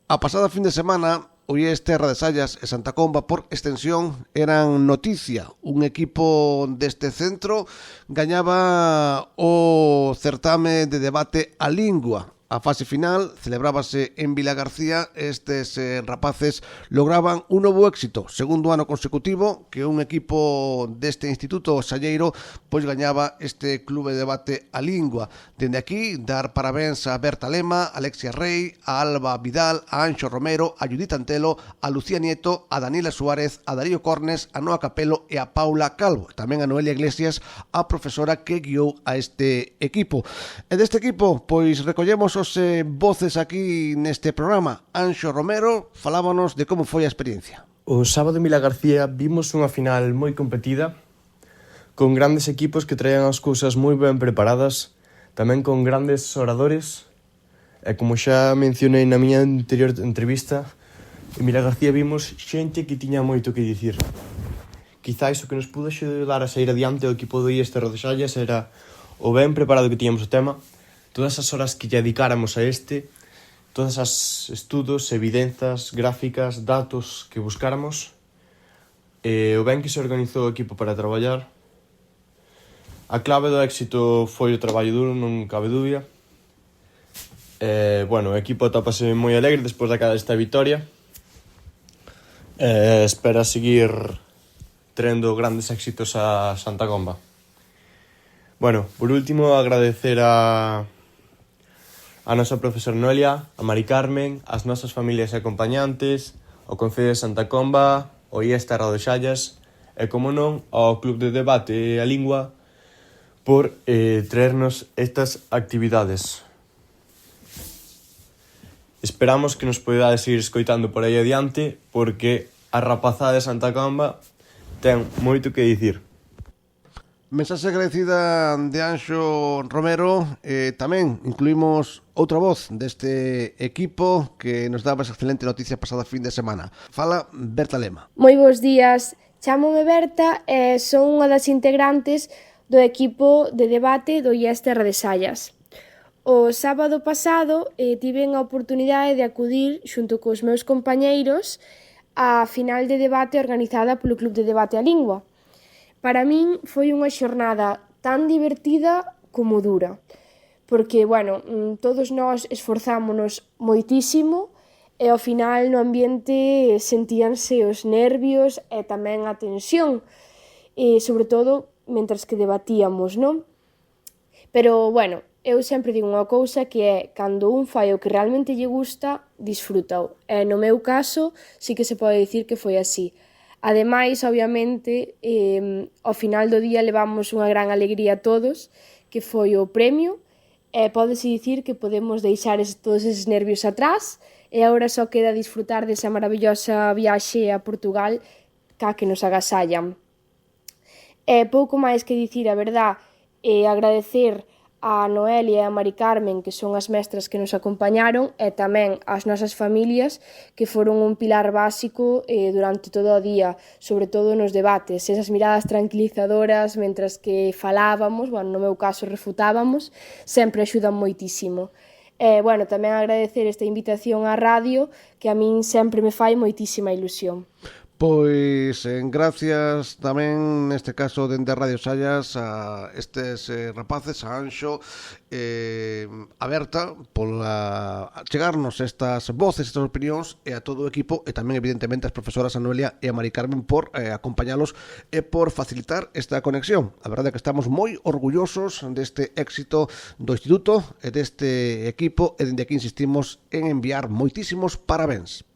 A pasada fin de semana, o IES Terra de Sallas e Santa Comba, por extensión, eran noticia. Un equipo deste centro gañaba o certame de debate a lingua. A fase final celebrábase en Vilagarcía. Estes rapaces lograban un novo éxito, segundo ano consecutivo que un equipo deste instituto salleiro pois gañaba este clube de debate a lingua. Dende aquí, dar parabéns a Berta Lema, a Alexia Rey, a Alba Vidal, a Anxo Romero, a Judith Antelo, a Lucía Nieto, a Daniela Suárez, a Darío Cornes, a Noa Capelo e a Paula Calvo. Tamén a Noelia Iglesias, a profesora que guiou a este equipo. E deste equipo, pois recollemos os voces aquí neste programa. Anxo Romero falábanos de como foi a experiencia. O sábado en Vilagarcía vimos unha final moi competida, con grandes equipos que traían as cousas moi ben preparadas, tamén con grandes oradores, e como xa mencionei na miña anterior entrevista, en Vilagarcía vimos xente que tiña moito que dicir. Quizais o que nos pudo axudar a sair adiante o equipo do IES Terra de Sallas era o ben preparado que tiñamos o tema, todas as horas que lle dedicáramos a todas as estudos, evidenzas, gráficas, datos que buscáramos, o ben que se organizou o equipo para traballar. A clave do éxito foi o traballo duro, non cabe dúbida. O equipo atópase moi alegre despois desta vitoria. Espera seguir trendo grandes éxitos a Santa Comba. Por último, agradecer a nosa profesora Noelia, a Mari Carmen, as nosas familias e acompañantes, ao Concello de Santa Comba, ao IES Terra de Sallas e, como non, ao Club de Debate a Lingua por traernos estas actividades. Esperamos que nos poidades seguir escoitando por aí adiante, porque a rapazada de Santa Comba ten moito que dicir. Mensaxe agradecida de Anxo Romero. Tamén incluímos outra voz deste equipo que nos daba esa excelente noticia pasada fin de semana. Fala Berta Lema. Moi bons días, chámome Berta e son unha das integrantes do equipo de debate do IES Terra de Sallas. O sábado pasado tiven a oportunidade de acudir xunto cos meus compañeiros á final de debate organizada polo Club de Debate a Lingua. Para min foi unha xornada tan divertida como dura, porque, todos nós esforzámonos moitísimo e ao final no ambiente sentíanse os nervios e tamén a tensión, e sobre todo mentras que debatíamos, non? Pero, eu sempre digo unha cousa que é, cando un fai o que realmente lle gusta, disfrútao. E no meu caso, sí que se pode dicir que foi así. Ademais, obviamente, ao final do día levamos unha gran alegría a todos, que foi o premio, e pódese dicir que podemos deixar todos eses nervios atrás, e agora só queda disfrutar desa maravillosa viaxe a Portugal ca que nos agasallan. E pouco máis que dicir, a verdad, agradecer a Noelia e a Mari Carmen, que son as mestras que nos acompañaron, e tamén as nosas familias, que foron un pilar básico durante todo o día, sobre todo nos debates, esas miradas tranquilizadoras mentras que falábamos, no meu caso refutábamos, sempre axudan moitísimo. Tamén agradecer esta invitación á radio, que a min sempre me fai moitísima ilusión. Pois gracias tamén neste caso dende Radio Sallas a estes rapaces, a Anxo, a Berta, pola chegarnos estas voces, estas opinións, e a todo o equipo, e tamén evidentemente as profesoras a Noelia e a Mari Carmen por acompañalos e por facilitar esta conexión. A verdade é que estamos moi orgullosos deste éxito do Instituto e deste equipo, e dende aquí insistimos en enviar moitísimos parabéns.